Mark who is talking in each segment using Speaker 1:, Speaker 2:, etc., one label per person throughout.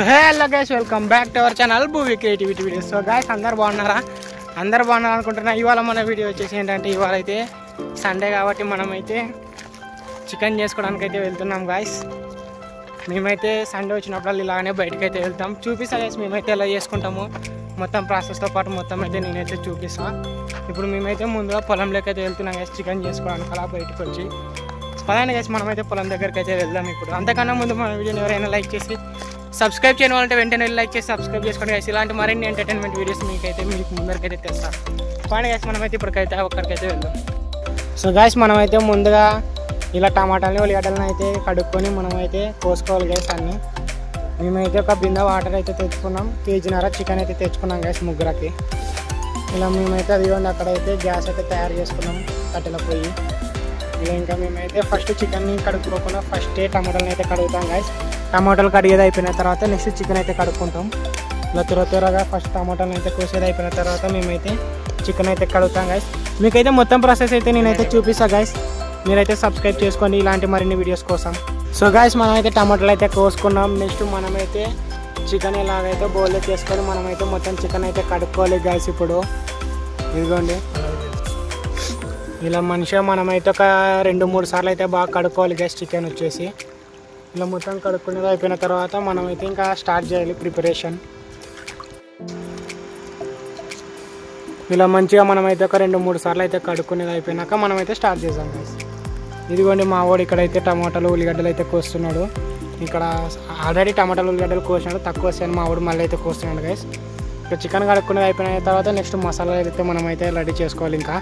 Speaker 1: Hello guys, welcome back to our channel Bhuvi creativity videos. So guys, అందరు బాగున్నారా అనుకుంటున్నా. ఇవాళ మన వీడియో వచ్చేసి ఏంటంటే, ఇవాళ అయితే సండే కాబట్టి మనమైతే చికెన్ చేసుకోవడానికి అయితే వెళ్తున్నాం గైస్. మేమైతే సండే వచ్చినప్పుడు ఇలాగనే బయటకు అయితే వెళ్తాం. చూపిస్తా గైస్ మేమైతే ఎలా చేసుకుంటాము మొత్తం ప్రాసెస్తో పాటు మొత్తం అయితే నేనైతే చూపిస్తాను. ఇప్పుడు మేమైతే ముందుగా పొలంలోకి అయితే వెళ్తున్నాం గైస్ చికెన్ చేసుకోవడానికి. అలా బయటకు వచ్చి పదాన్ని గైస్ మనమైతే పొలం దగ్గరికి అయితే వెళ్దాం. ఇప్పుడు అంతకన్నా ముందు మన వీడియోని ఎవరైనా లైక్ చేసి సబ్స్క్రైబ్ చేయని వాళ్ళంటే వెంటనే లైక్ చేసి సబ్స్క్రైబ్ చేసుకోండి గైస్. ఇలాంటి మరిన్ని ఎంటర్టైన్మెంట్ వీడియోస్ మీకు ముందరికైతే తెస్తాను. కానీ గైస్ మనమైతే ఇప్పటికైతే ఒక్కడికైతే వెళ్దాం. సో గైస్, మనమైతే ముందుగా ఇలా టమాటాలని ఉల్లిగడ్డలను అయితే కడుక్కొని మనమైతే కోసుకోవాలి గైస్ అన్నీ. మేమైతే ఒక బిందె వాటర్ అయితే తెచ్చుకున్నాం, కేజీన్నర చికెన్ అయితే తెచ్చుకున్నాం గైస్ ముగ్గురకి. ఇలా మేమైతే అదిగోండి అక్కడైతే గ్యాస్ అయితే తయారు చేసుకున్నాం కట్టెల పొయ్యి. ఇలా ఇంకా మేమైతే ఫస్ట్ చికెన్ని కడుక్కోకుండా ఫస్టే టమాటాలను అయితే కడుగుతాం గైస్. టమాటాలు కడిగేది అయిపోయిన తర్వాత నెక్స్ట్ చికెన్ అయితే కడుక్కుంటాం. ఇలా త్వరగా ఫస్ట్ టమాటాలను అయితే కోసేది అయిపోయిన తర్వాత మేమైతే చికెన్ అయితే కడుగుతాం గైస్. మీకైతే మొత్తం ప్రాసెస్ అయితే నేనైతే చూపిస్తాను గైస్. మీరైతే సబ్స్క్రైబ్ చేసుకోండి ఇలాంటి మరిన్ని వీడియోస్ కోసం. సో గైస్, మనమైతే టమాటాలు అయితే కోసుకున్నాం. నెక్స్ట్ మనమైతే చికెన్ ఇలాగైతే బౌల్లో చేసుకొని మనమైతే మొత్తం చికెన్ అయితే కడుక్కోవాలి గైస్. ఇప్పుడు ఇదిగోండి ఇలా మంచిగా మనమైతే ఒక 2-3 సార్లు అయితే బాగా కడుక్కోవాలి గైస్. చికెన్ వచ్చేసి ఇలా మొత్తం కడుక్కునేది అయిపోయిన తర్వాత మనమైతే ఇంకా స్టార్ట్ చేయాలి ప్రిపరేషన్. ఇలా మంచిగా మనమైతే ఒక 2-3 సార్లు అయితే కడుక్కునేది అయిపోయినాక మనమైతే స్టార్ట్ చేద్దాం గైస్. ఇదిగోండి మా వాడు ఇక్కడైతే టమాటాలు ఉల్లిగడ్డలు అయితే కోస్తున్నాడు. ఇక్కడ ఆల్రెడీ టమాటాలు ఉల్లిగడ్డలు కోసినాడు, తక్కువ వస్తాయని మా వాడు మళ్ళీ అయితే కోస్తున్నాడు గైస్. ఇక్కడ చికెన్ కడుక్కునేది అయిపోయిన తర్వాత నెక్స్ట్ మసాలా అయితే మనమైతే రెడీ చేసుకోవాలి ఇంకా.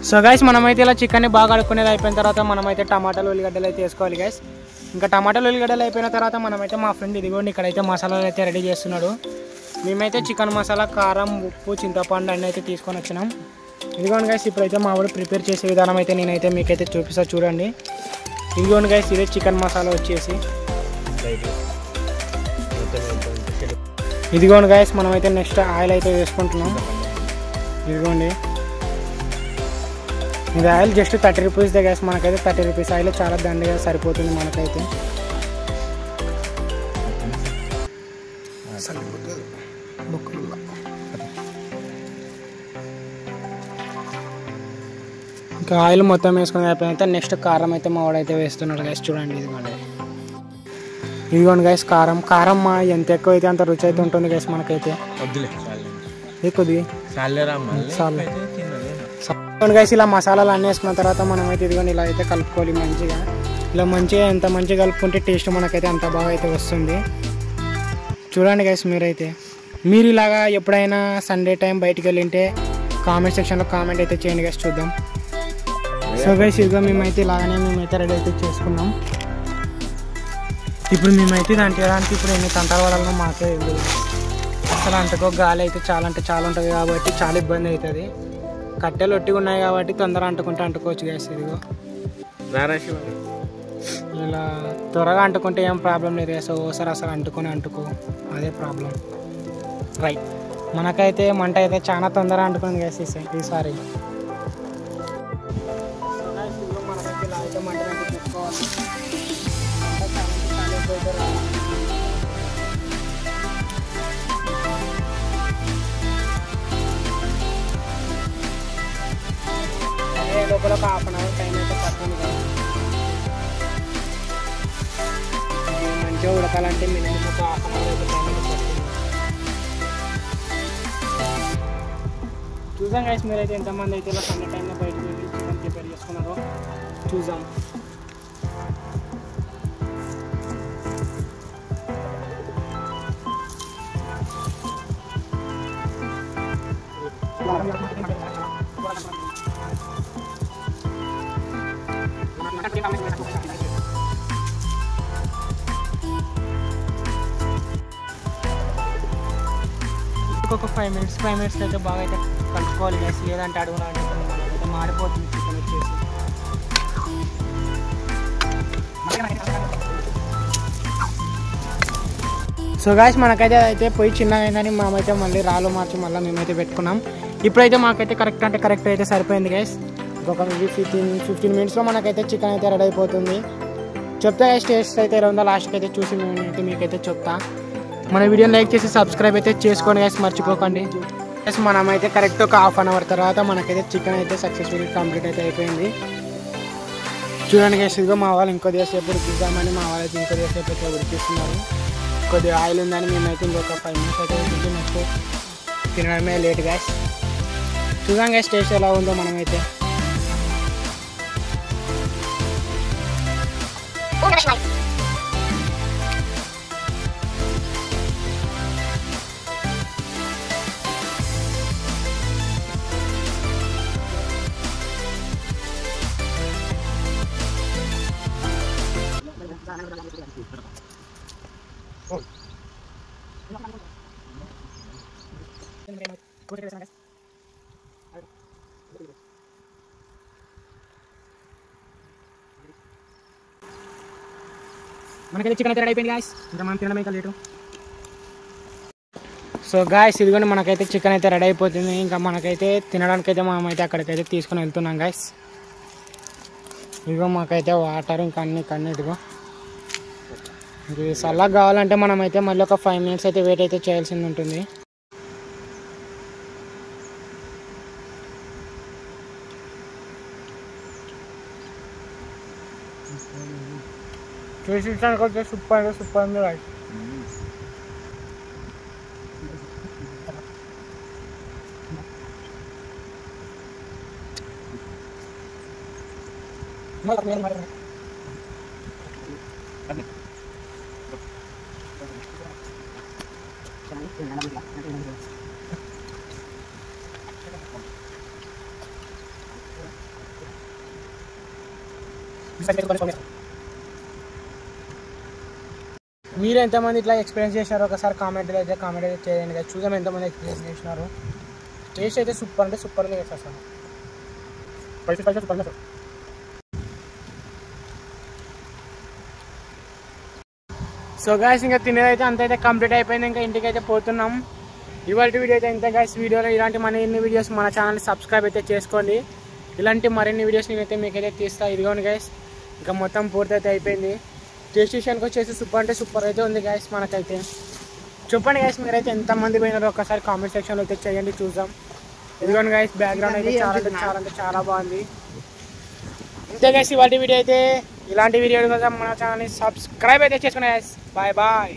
Speaker 1: సో గైస్, మనమైతే ఇలా చికెన్ని బాగా కడుక్కునేది అయిపోయిన తర్వాత మనమైతే టమాటాలు ఉల్లిగడ్డలు అయితే వేసుకోవాలి గైస్. ఇంకా టమాటాలు ఉల్లిగడ్డలు అయిపోయిన తర్వాత మనమైతే మా ఫ్రెండ్ ఇదిగోండి ఇక్కడైతే మసాలాలు అయితే రెడీ చేస్తున్నాడు. మేమైతే చికెన్ మసాలా, కారం, ఉప్పు, చింతపండు అన్నీ అయితే తీసుకొని వచ్చినాం. ఇదిగోండి గైస్, ఇప్పుడైతే మా వాడు ప్రిపేర్ చేసే విధానం అయితే నేనైతే మీకైతే చూపిస్తా చూడండి. ఇదిగోండి గైస్, ఇదే చికెన్ మసాలా వచ్చేసి. ఇదిగోండి గైస్, మనమైతే నెక్స్ట్ ఆయిల్ అయితే వేసుకుంటున్నాం. ఇదిగోండి ఇది ఆయిల్ జస్ట్ 30 రూపీస్దే గ్యాస్. మనకైతే 30 రూపీస్ ఆయిల్ చాలా దండిగా సరిపోతుంది మనకైతే. ఇంకా ఆయిల్ మొత్తం వేసుకుని అయిపోయిన నెక్స్ట్ కారం అయితే మా వాడైతే వేస్తున్నాడు గైస్. చూడండి ఇదిగోండి గైస్ కారం ఎంత ఎక్కువ అయితే అంత రుచి అయితే ఉంటుంది గైస్ మనకైతే. కొద్దిగా గైస్ ఇలా మసాలాలు అన్నీ వేసుకున్న తర్వాత మనమైతే ఇదిగోండి ఇలా అయితే కలుపుకోవాలి మంచిగా. ఇలా మంచిగా ఎంత మంచిగా కలుపుకుంటే టేస్ట్ మనకైతే అంత బాగా అయితే వస్తుంది. చూడండి గైస్, మీరు ఇలాగా ఎప్పుడైనా సండే టైం బయటికి వెళ్ళింటే కామెంట్ సెక్షన్లో కామెంట్ అయితే చేయండి గైస్, చూద్దాం. సో గైస్, ఇదిగో మేమైతే మేమైతే రెడీ అయితే చేసుకున్నాం. ఇప్పుడు మేమైతే దానికి ఇప్పుడు ఎన్ని తంటాలు పడాలనో మాకే అసలు అంటుకో గాలి అయితే చాలా ఉంటుంది కాబట్టి చాలా ఇబ్బంది అవుతుంది. కట్టెలు ఒట్టిగా ఉన్నాయి కాబట్టి తొందరగా అంటుకోవచ్చు గ్యాస్. ఇదిగో ఇలా త్వరగా అంటుకుంటే ఏం ప్రాబ్లం లేదు గ్యాస్. ఓసారి అసలు అంటుకో అదే ప్రాబ్లం. రైట్, మనకైతే మంట అయితే చాలా తొందరగా అంటుకుంది గ్యాస్ ఈసారి. మనకైతే ఇలా అయితే మంట చూసుకోవాలి. లోపల ఒక 1/2 అవర్ టైం అయితే పడుతుంది కదా. మంచిగా ఉడకాలంటే మినిమం ఒక 1/2 అవర్ అయితే టైం అయితే పడుతుంది. చూసాం గైస్, మీరైతే ఎంతమంది అయితే ఇలా సండే టైంలో బయటకు వెళ్ళి చికెన్ ప్రిపేర్ చేసుకున్నారో చూసాం. ఒక 5 మినిట్స్ అయితే బాగా అయితే కలుపుకోవాలి గైస్. లేదంటే అడుగునా అయితే మాడిపోతుంది చికెన్ వచ్చేసి. సో గైస్, మనకైతే అయితే పొయ్యి చిన్నగా అయిందని మేమైతే మళ్ళీ రాళ్ళు మార్చి మళ్ళీ మేమైతే పెట్టుకున్నాం. ఇప్పుడైతే మాకైతే కరెక్ట్ అయితే సరిపోయింది గైస్. ఇంకొక 15 మినిట్స్లో మనకైతే చికెన్ అయితే రెడీ అయిపోతుంది. చెప్తా గైస్, టేస్ట్ అయితే ఎలా ఉందో లాస్ట్కి అయితే చూసి మీకైతే చెప్తా. మన వీడియోని లైక్ చేసి సబ్స్క్రైబ్ అయితే చేసుకోండి గైస్, మర్చిపోకండి. గైస్ మనమైతే కరెక్ట్ ఒక హాఫ్ అన్ అవర్ తర్వాత మనకైతే చికెన్ అయితే సక్సెస్ఫుల్ కంప్లీట్ అయితే అయిపోయింది. చూడండి గైస్, ఇదిగో మా వాళ్ళు ఇంకొద్దిగా సేపు ఉడికిద్దామని మా వాళ్ళు అయితే ఇంకొద్దిగా సేపు అయితే ఉడికిస్తున్నారు. కొద్దిగా ఆయిల్ ఉందని మేమైతే ఇంకొక 5 minutes అయితే ఉడికి నెక్స్ట్ తినడమే లేట్ గైస్. చూద్దాం గైస్ టేస్ట్ ఎలా ఉందో మనమైతే. మనకైతే చికెన్ అయితే రెడీ అయిపోయింది గాయస్, ఇంకా మనం తినడం ఇంకా లేటు. సో గాయస్ ఇదిగోండి మనకైతే చికెన్ అయితే రెడీ అయిపోతుంది. ఇంకా మనకైతే తినడానికైతే మనమైతే అక్కడికైతే తీసుకొని వెళ్తున్నాం గాయస్. ఇదిగో మాకైతే వాటర్ ఇంకా అన్నిటిగో. ఇది చల్లగా కావాలంటే మనమైతే మళ్ళీ ఒక 5 minutes అయితే వెయిట్ అయితే చేయాల్సింది ఉంటుంది. చూపించడానికి వచ్చే సూపర్ ఉంది రైట్. మీరు ఎంతమంది ఇట్లా ఎక్స్పీరియన్స్ చేసినారో ఒకసారి కామెంట్ అయితే చేయండి కదా. చూద్దాం ఎంతమంది ఎక్స్పీరియన్స్ చేసినారు. టేస్ట్ అయితే సూపర్ అంటే సూపర్గా చేసేస్తాను. సూపర్. సో గాయస్ ఇంకా తినేదైతే అంతైతే కంప్లీట్ అయిపోయింది. ఇంకా ఇంటికి అయితే పోతున్నాం. ఇవాళ వీడియో అయితే ఇంత గాయస్. వీడియోలో ఇలాంటి మరిన్ని వీడియోస్ మన ఛానల్ని సబ్స్క్రైబ్ అయితే చేసుకోండి. ఇలాంటి మరిన్ని వీడియోస్ నేనైతే మీకైతే తీస్తా. ఇదిగోండి గాయస్ ఇంకా మొత్తం పూర్తి అయితే అయిపోయింది. టేస్ట్ విషయానికి వచ్చేసి సూపర్ అంటే సూపర్ అయితే ఉంది గాయస్. మనకైతే చెప్పండి గాయస్ మీరైతే ఎంతమంది పోయినారో ఒకసారి కామెంట్ సెక్షన్లో అయితే చేయండి, చూద్దాం. ఇదిగోండి గాయస్ బ్యాక్గ్రౌండ్ అయితే చాలా బాగుంది. ఇంతే గాయస్ ఇవాళ వీడియో అయితే. ఇలాంటి వీడియోలు కోసం మన ఛానల్ని సబ్స్క్రైబ్ అయితే చేసుకున్నాయి గాయస్. బాయ్.